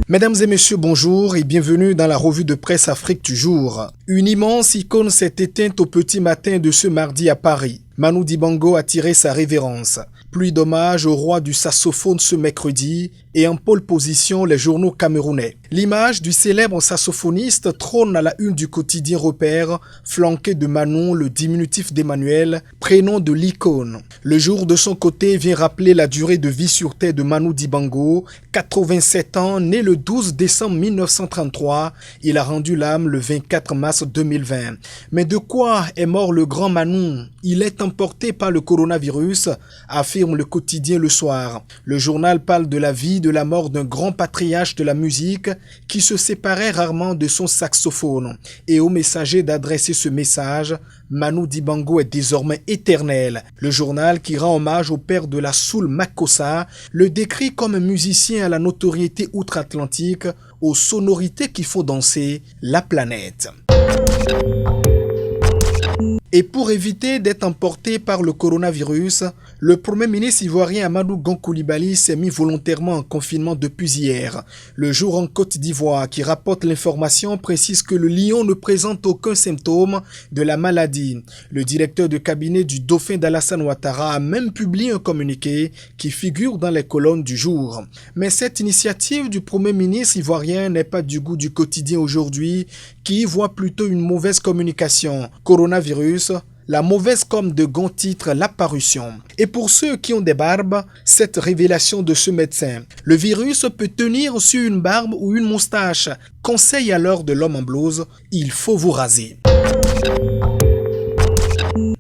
Mesdames et messieurs, bonjour et bienvenue dans la revue de presse Afrique du jour. Une immense icône s'est éteinte au petit matin de ce mardi à Paris. Manu Dibango a tiré sa révérence. Pluie d'hommage au roi du saxophone ce mercredi et en pole position les journaux camerounais. L'image du célèbre saxophoniste trône à la une du quotidien Repère, flanqué de Manon, le diminutif d'Emmanuel, prénom de l'icône. Le jour de son côté vient rappeler la durée de vie sur terre de Manu Dibango, 87 ans, né le 12 décembre 1933. Il a rendu l'âme le 24 mars 2020. Mais de quoi est mort le grand Manu? Il est emporté par le coronavirus, affirme le quotidien Le Soir. Le journal parle de la vie, de la mort d'un grand patriarche de la musique qui se séparait rarement de son saxophone. Et au messager d'adresser ce message, Manu Dibango est désormais éternel. Le journal, qui rend hommage au père de la soul Makossa, le décrit comme un musicien à la notoriété outre-Atlantique, aux sonorités qui font danser la planète. Et pour éviter d'être emporté par le coronavirus, le Premier ministre ivoirien Amadou Gon Coulibaly s'est mis volontairement en confinement depuis hier. Le Jour en Côte d'Ivoire, qui rapporte l'information, précise que le lion ne présente aucun symptôme de la maladie. Le directeur de cabinet du dauphin d'Alassane Ouattara a même publié un communiqué qui figure dans les colonnes du Jour. Mais cette initiative du Premier ministre ivoirien n'est pas du goût du quotidien aujourd'hui, qui y voit plutôt une mauvaise communication. Coronavirus, la mauvaise com de Gon titre la parution. Et pour ceux qui ont des barbes, cette révélation de ce médecin. Le virus peut tenir sur une barbe ou une moustache. Conseil alors de l'homme en blouse, il faut vous raser.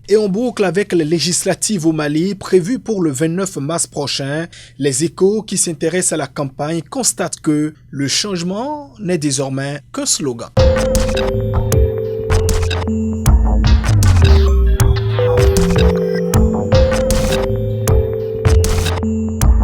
Et on boucle avec les législatives au Mali prévues pour le 29 mars prochain. Les Échos qui s'intéressent à la campagne constatent que le changement n'est désormais qu'un slogan.